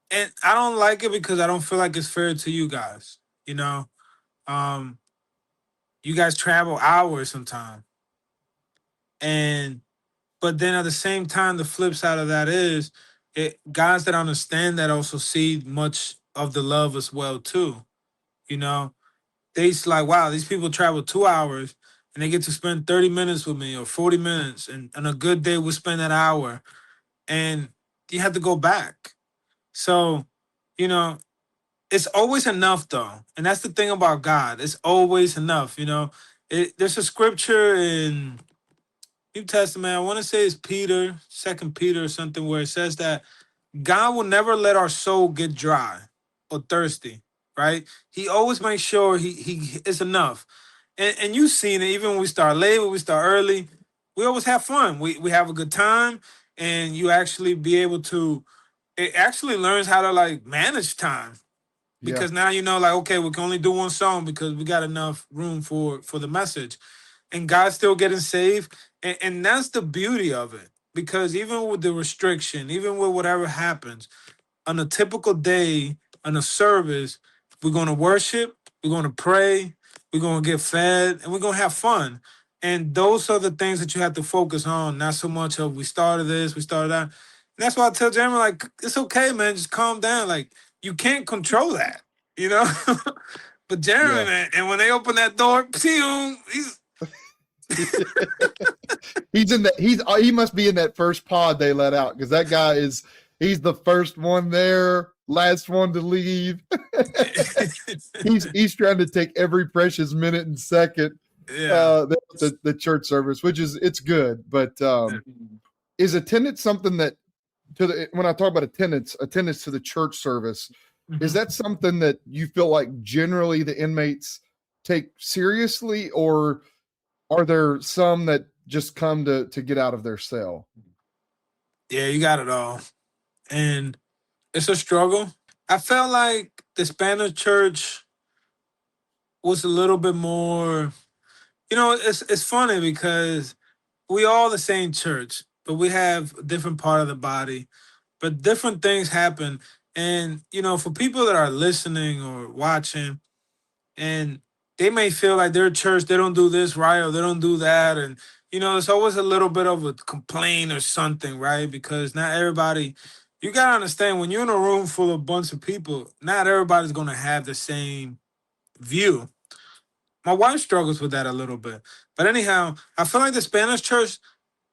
and I don't like it because I don't feel like it's fair to you guys. You guys travel hours sometimes. But then at the same time, the flip side of that is guys that understand that also see much of the love as well too. They's like, wow, these people travel 2 hours and they get to spend 30 minutes with me or 40 minutes. And on a good day, we'll spend that hour. And you have to go back. So, it's always enough though, and that's the thing about God. It's always enough. There's a scripture in New Testament. I want to say it's Peter, Second Peter, or something, where it says that God will never let our soul get dry or thirsty. Right? He always makes sure he is enough. And you've seen it. Even when we start late, when we start early, we always have fun. We have a good time, and you actually be able to. It actually learns how to like manage time Yeah. because now like, okay, we can only do one song because we got enough room for the message, and God's still getting saved, and that's the beauty of it. Because even with the restriction, even with whatever happens on a typical day on a service, we're going to worship, we're going to pray, we're going to get fed, and we're going to have fun. And those are the things that you have to focus on, not so much of we started this, we started that. And that's why I tell Jeremy, like, it's okay, man, just calm down. Like, you can't control that, you know? But Jeremy, Yeah. man, and when they open that door, he's he must be in that first pod they let out, because that guy he's the first one there, last one to leave. he's trying to take every precious minute and second. yeah. The church service, which it's good, but is attendance something that when I talk about attendance to the church service, is that something that you feel like generally the inmates take seriously, or are there some that just come to get out of their cell? Yeah, you got it all. And it's a struggle. I felt like the Spanish church was a little bit more, it's funny because we all the same church, but we have a different part of the body, but different things happen. And, for people that are listening or watching, and they may feel like their church, they don't do this right, or they don't do that. And, it's always a little bit of a complaint or something, right? Because not everybody, you got to understand, when you're in a room full of a bunch of people, not everybody's going to have the same view. My wife struggles with that a little bit. But anyhow, I feel like the Spanish church,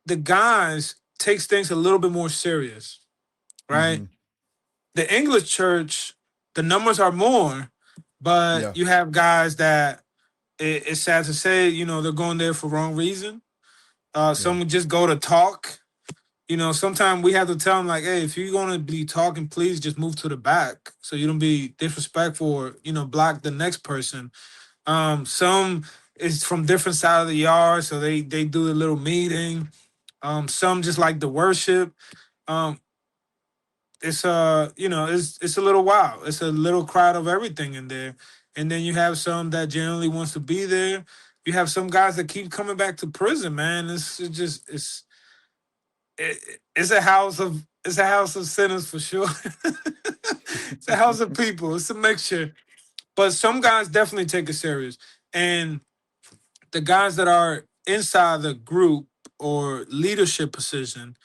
the guys takes things a little bit more serious, right? Mm-hmm. The English church, the numbers are more, but Yeah. you have guys that it's sad to say, they're going there for wrong reason. Some just go to talk. Sometimes we have to tell them, like, hey, if you're going to be talking, please just move to the back so you don't be disrespectful or, block the next person. Some is from different side of the yard, so they do a little meeting. Some just like the worship. It's it's a little wild. It's a little crowd of everything in there. And then you have some that generally wants to be there. You have some guys that keep coming back to prison, man. It's a house of sinners for sure. It's a house of people. It's a mixture. But some guys definitely take it serious. And the guys that are inside the group or leadership position,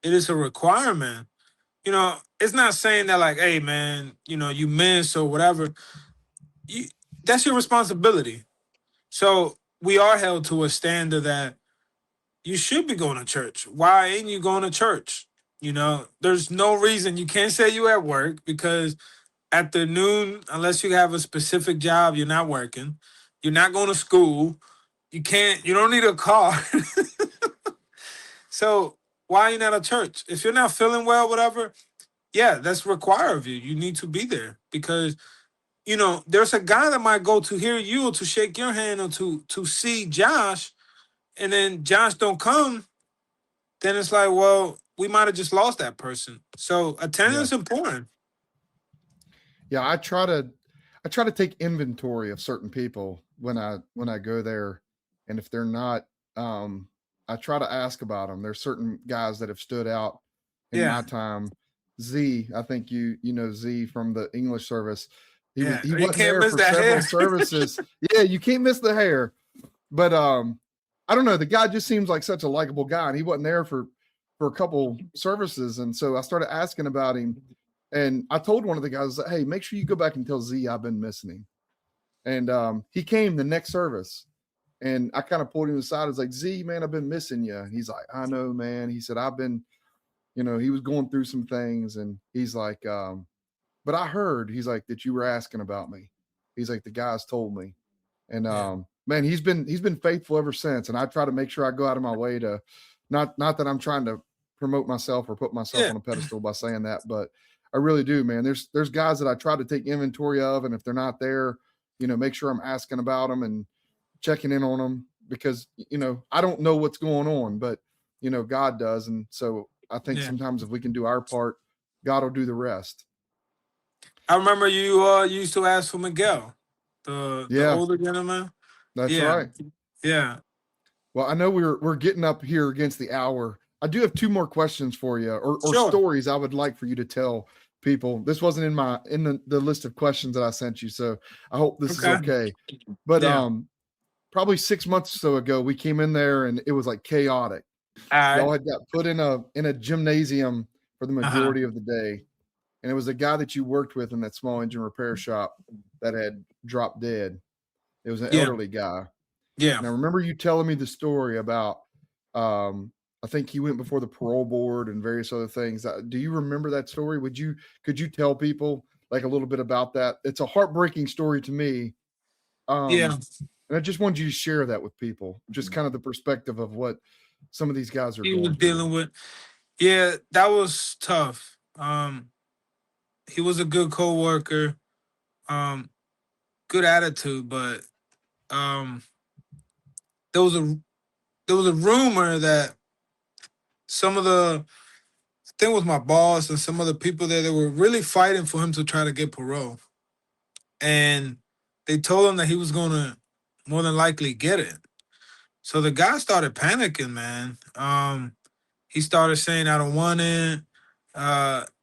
it is a requirement. It's not saying that like, hey, man, you miss or whatever. That's your responsibility. So we are held to a standard that you should be going to church. Why ain't you going to church? There's no reason. You can't say you at work because at the noon, unless you have a specific job, you're not working. You're not going to school. You don't need a car. So why are you not at church? If you're not feeling well, whatever, yeah, that's required of you. You need to be there because, there's a guy that might go to hear you or to shake your hand or to see Josh, and then Josh don't come, then it's like, well, we might have just lost that person. So attendance is important. Yeah, I try to take inventory of certain people when I go there, and if they're not, I try to ask about them. There's certain guys that have stood out in my time. Z, I think you know Z from the English service. He wasn't there for several services. Yeah, you can't miss the hair. But I don't know. The guy just seems like such a likable guy, and he wasn't there for a couple services, and so I started asking about him. And I told one of the guys, hey, make sure you go back and tell Z I've been missing him. And he came the next service, and I kind of pulled him aside. I was like, Z, man, I've been missing you. And he's like, I know, man. He said, I've been, he was going through some things, and he's like, but I heard," he's like, "that you were asking about me." He's like, "The guys told me." And Yeah. man, he's been faithful ever since. And I try to make sure I go out of my way to not that I'm trying to promote myself or put myself Yeah. on a pedestal by saying that, but I really do, man. There's guys that I try to take inventory of, and if they're not there, make sure I'm asking about them and checking in on them, because I don't know what's going on, but God does. And so I think Yeah. sometimes if we can do our part, God will do the rest. I remember you used to ask for Miguel, the Yeah, older gentleman. that's Yeah. right. Yeah. Well, I know we're getting up here against the hour. I do have two more questions for you, or Sure. stories I would like for you to tell people. This wasn't in the list of questions that I sent you, so I hope this is okay. But Yeah. probably 6 months or so ago, we came in there and it was like chaotic. All right. Y'all had got put in a gymnasium for the majority of the day, and it was a guy that you worked with in that small engine repair shop that had dropped dead. It was an elderly guy. Yeah. And I remember you telling me the story about, I think he went before the parole board and various other things. Do you remember that story? Could you tell people like a little bit about that? It's a heartbreaking story to me. Yeah. And I just wanted you to share that with people, just kind of the perspective of what some of these guys are He going was through. dealing with. Yeah, that was tough. He was a good coworker, good attitude, but um, there was a rumor that some of the thing with my boss and some of the people there, they were really fighting for him to try to get parole, and they told him that he was going to more than likely get it. So the guy started panicking, man. He started saying, "I don't want it,"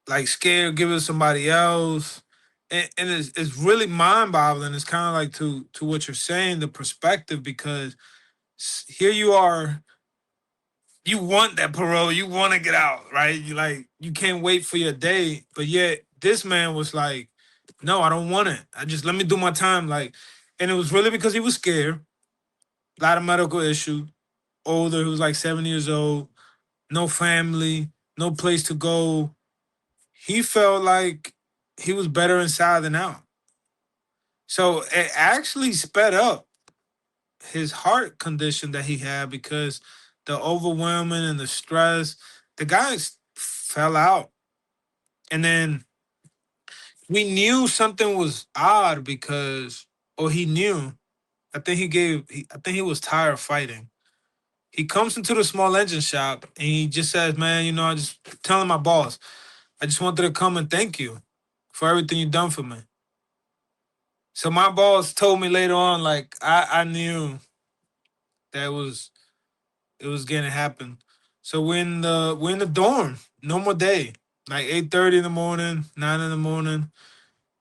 like scared, give it to somebody else. And it's really mind-boggling. It's kind of like to what you're saying, the perspective, because here you are, you want that parole, you want to get out, right? You can't wait for your day, but yet this man was like, "No, I don't want it. I just let me do my time." And it was really because he was scared. A lot of medical issue. Older, he was like 70 years old, no family, no place to go. He felt like he was better inside than out. So it actually sped up his heart condition that he had, because the overwhelming and the stress, the guy fell out. And then we knew something was odd because, or he knew, I think he was tired of fighting. He comes into the small engine shop and he just says, "Man, I just telling my boss, I just wanted to come and thank you for everything you've done for me." So my boss told me later on, like I knew that it was gonna happen. So we're in the dorm, normal day, like 8:30 in the morning, 9 in the morning,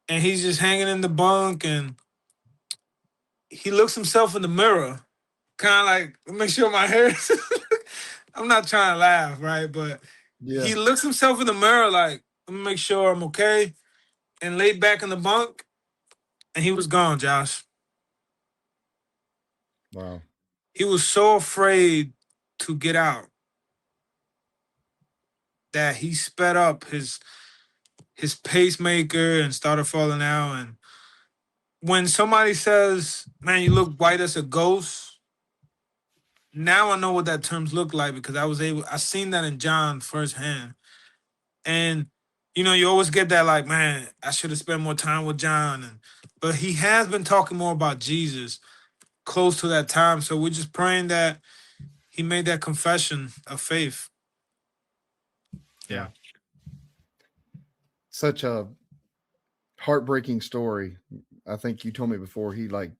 and he's just hanging in the bunk, and he looks himself in the mirror, kind of like, make sure my hair. I'm not trying to laugh, right? But Yeah. he looks himself in the mirror, like, let me make sure I'm okay, and laid back in the bunk, and he was gone, Josh. Wow. He was so afraid to get out that he sped up his pacemaker and started falling out. And when somebody says, "Man, you look white as a ghost," now I know what that terms look like, because I seen that in John firsthand. And you always get that, like, man, I should have spent more time with John. But he has been talking more about Jesus close to that time. So we're just praying that he made that confession of faith. Yeah. Such a heartbreaking story. I think you told me before I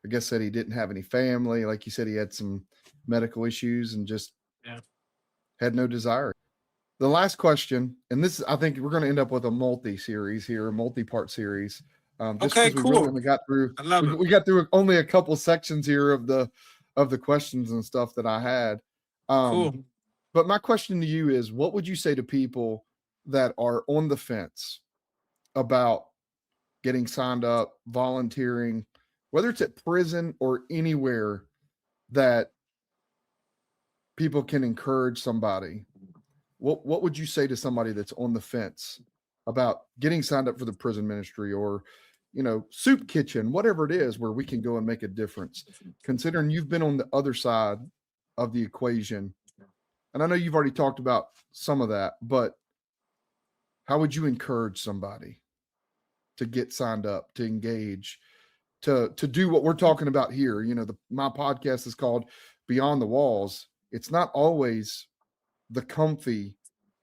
guess said he didn't have any family. Like you said, he had some medical issues and just had no desire. The last question, and this, I think we're going to end up with a multi-series here, a multi-part series. Just Okay, because we really cool. only got through, I love it. we got through only a couple sections here of the questions and stuff that I had. Cool. But my question to you is, what would you say to people that are on the fence about getting signed up, volunteering, whether it's at prison or anywhere that people can encourage somebody? What would you say to somebody that's on the fence about getting signed up for the prison ministry or, soup kitchen, whatever it is, where we can go and make a difference. Considering you've been on the other side of the equation, and I know you've already talked about some of that, but how would you encourage somebody to get signed up, to engage, to do what we're talking about here? My podcast is called Beyond the Walls. It's not always the comfy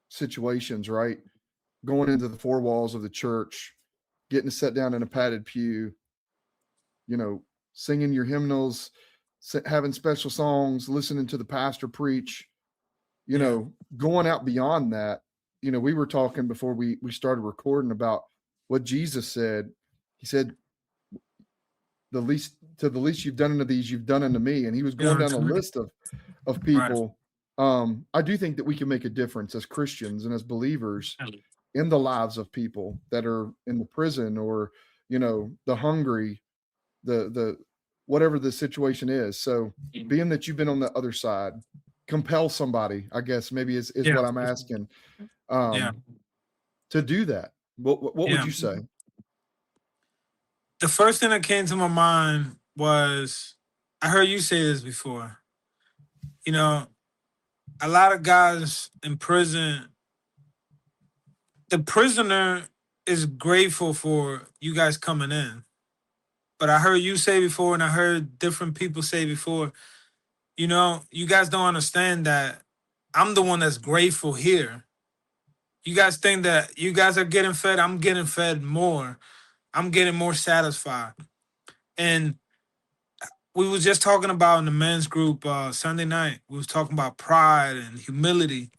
situations, right? Going into the four walls of the church, getting to sit down in a padded pew, singing your hymnals, having special songs, listening to the pastor preach, going out beyond that. We were talking before we started recording about what Jesus said. He said, the least you've done unto these, you've done unto me. And he was going down a list of people. Right. I do think that we can make a difference as Christians and as believers in the lives of people that are in the prison or, the hungry, the whatever the situation is. So being that you've been on the other side, compel somebody, I guess maybe is what I'm asking, to do that. What would you say? The first thing that came to my mind was, I heard you say this before, a lot of guys in prison, the prisoner is grateful for you guys coming in. But I heard you say before, and I heard different people say before, you guys don't understand that I'm the one that's grateful here. You guys think that you guys are getting fed, I'm getting fed more. I'm getting more satisfied. And we was just talking about in the men's group Sunday night, we was talking about pride and humility.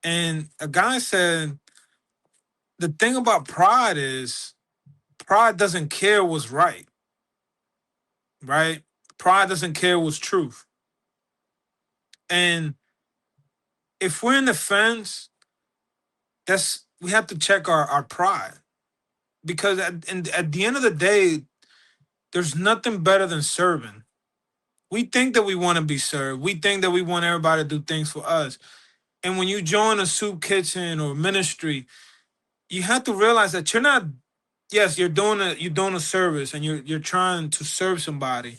And a guy said, the thing about pride is pride doesn't care what's right. Right? Pride doesn't care what's truth. And if we're in the fence, we have to check our pride. Because at the end of the day, there's nothing better than serving. We think that we want to be served. We think that we want everybody to do things for us. And when you join a soup kitchen or ministry, you have to realize that you're not, yes, you're doing a service and you're trying to serve somebody.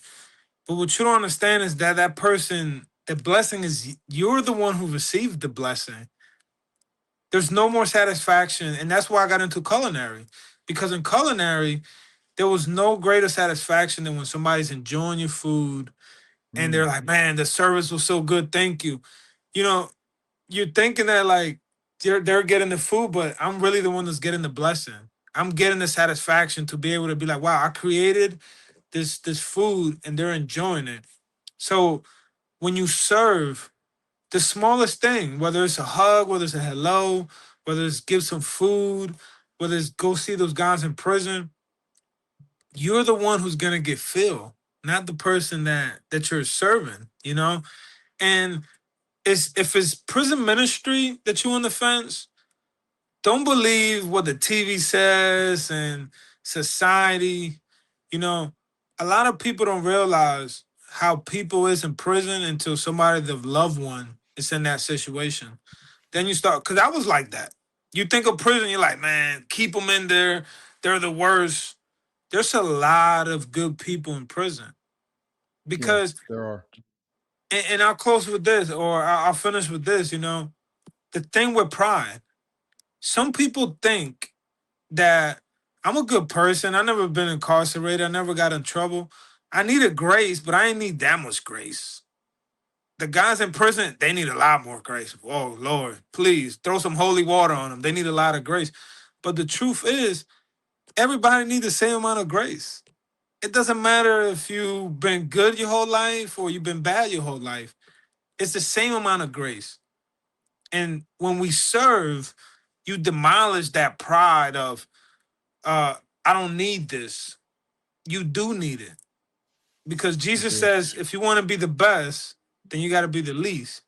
But what you don't understand is that person, the blessing is you're the one who received the blessing. There's no more satisfaction. And that's why I got into culinary. Because in culinary, there was no greater satisfaction than when somebody's enjoying your food and they're like, man, the service was so good. Thank you. You're thinking that like they're getting the food, but I'm really the one that's getting the blessing. I'm getting the satisfaction to be able to be like, wow, I created this food and they're enjoying it. So when you serve, the smallest thing, whether it's a hug, whether it's a hello, whether it's give some food, whether it's go see those guys in prison, you're the one who's gonna get filled, not the person that you're serving, And if it's prison ministry that you're on the fence, don't believe what the TV says and society. A lot of people don't realize how people is in prison until somebody, the loved one, is in that situation. Then you start, because I was like that. You think of prison, you're like, man, keep them in there. They're the worst. There's a lot of good people in prison. Because there are. And I'll close with this, or I'll finish with this, the thing with pride. Some people think that I'm a good person. I never been incarcerated. I never got in trouble. I needed grace, but I ain't need that much grace. The guys in prison, they need a lot more grace. Oh, Lord, please throw some holy water on them. They need a lot of grace. But the truth is, everybody needs the same amount of grace. It doesn't matter if you've been good your whole life or you've been bad your whole life. It's the same amount of grace. And when we serve, you demolish that pride of, I don't need this. You do need it. Because Jesus says, if you want to be the best, then you got to be the least.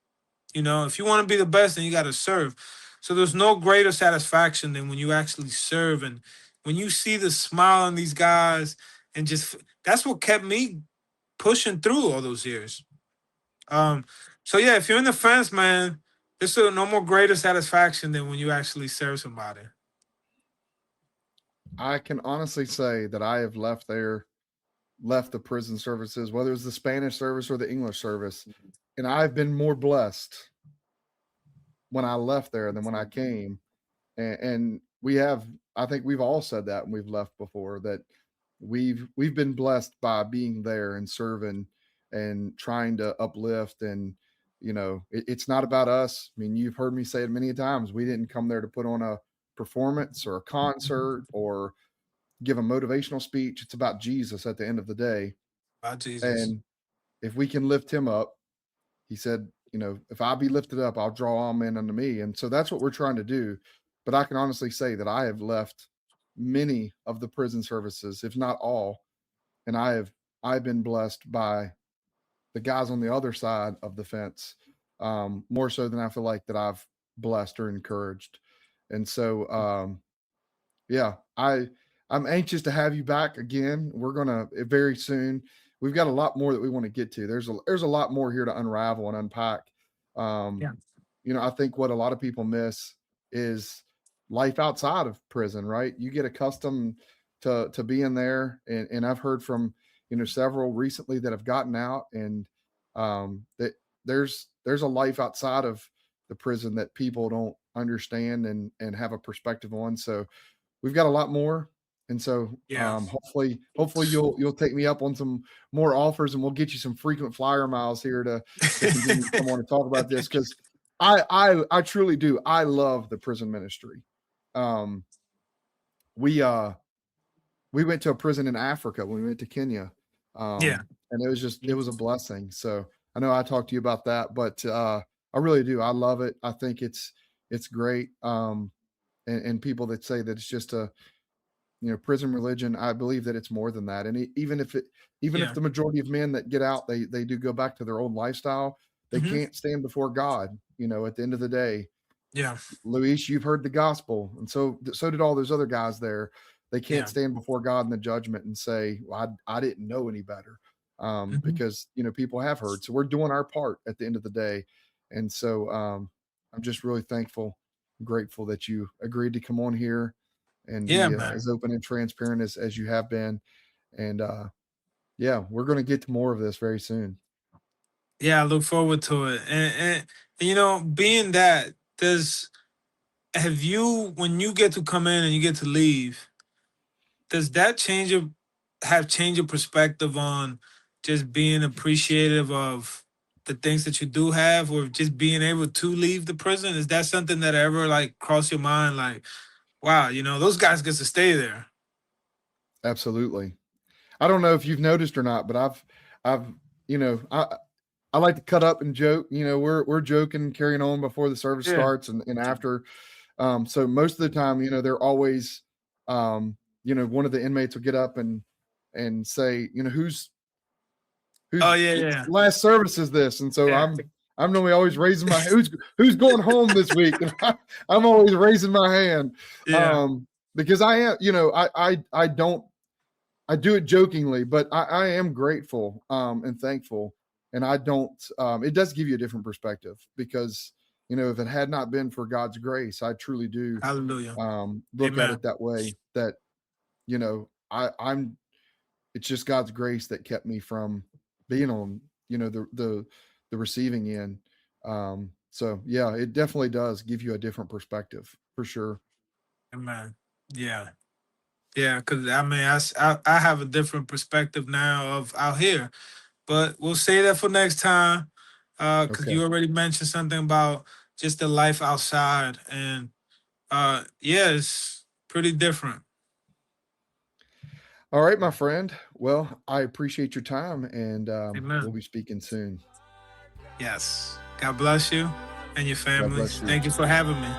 If you want to be the best, then you got to serve. So there's no greater satisfaction than when you actually serve. And when you see the smile on these guys and that's what kept me pushing through all those years. So yeah, if you're in the fence, man, there's no more greater satisfaction than when you actually serve somebody. I can honestly say that I have left the prison services, whether it's the Spanish service or the English service, and I've been more blessed when I left there than when I came. And I think we've all said that when we've left before, that we've been blessed by being there and serving and trying to uplift. And it's not about us. I mean, you've heard me say it many times. We didn't come there to put on a performance or a concert or give a motivational speech. It's about Jesus at the end of the day. By Jesus. And if we can lift him up, he said, if I be lifted up, I'll draw all men unto me. And so that's what we're trying to do. But I can honestly say that I have left many of the prison services, if not all, and I've been blessed by the guys on the other side of the fence, more so than I feel like that I've blessed or encouraged. And so yeah, I'm anxious to have you back again. We're gonna very soon. We've got a lot more that we want to get to. There's a lot more here to unravel and unpack. Yeah. I think what a lot of people miss is life outside of prison, right? You get accustomed to being there, and I've heard from several recently that have gotten out, and that there's a life outside of the prison that people don't understand and have a perspective on. So we've got a lot more. And so Yeah. hopefully you'll take me up on some more offers, and we'll get you some frequent flyer miles here to continue to come on and talk about this, because I truly do. I love the prison ministry. We went to a prison in Africa when we went to Kenya. Yeah. And it was a blessing. So I know I talked to you about that, but I really do. I love it. I think it's great. And people that say that it's just a prison religion, I believe that it's more than that. And even if the majority of men that get out, they do go back to their old lifestyle, they can't stand before God, at the end of the day. Yeah. Luis, you've heard the gospel. And so did all those other guys there. They can't stand before God in the judgment and say, well, I didn't know any better. Because, people have heard. So we're doing our part at the end of the day. And so I'm just really thankful, grateful that you agreed to come on here and be as open and transparent as you have been. And we're going to get to more of this very soon. Yeah, I look forward to it. And being that when you get to come in and you get to leave, does that change your perspective on just being appreciative of the things that you do have, or just being able to leave the prison? Is that something that ever crossed your mind? Like, wow, those guys get to stay there. Absolutely. I don't know if you've noticed or not, but I like to cut up and joke. We're joking, carrying on before the service starts and after. So most of the time, they're always, one of the inmates will get up and say, whose last service is this? And so I'm normally always raising my who's going home this week. And I'm always raising my hand. Because I am, I do it jokingly, but I am grateful and thankful. And it does give you a different perspective, because, if it had not been for God's grace, I truly do Hallelujah. Look at it that way, that, it's just God's grace that kept me from being on, the receiving end. So yeah, it definitely does give you a different perspective for sure. Amen. Yeah. Yeah. Cause I have a different perspective now of out here, but we'll say that for next time. Cause you already mentioned something about just the life outside, and it's pretty different. All right, my friend. Well, I appreciate your time, and we'll be speaking soon. Yes. God bless you and your family. bless you. Thank you for having me.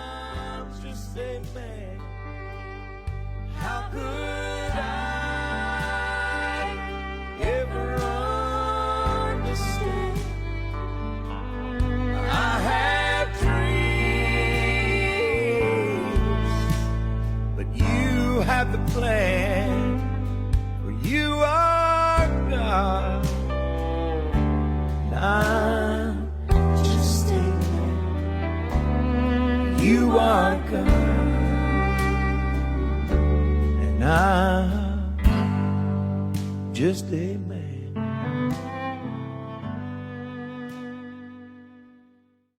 How could I ever understand? I had dreams, but you had the plan. For you are God. I'm just a man. You are God. I'm just a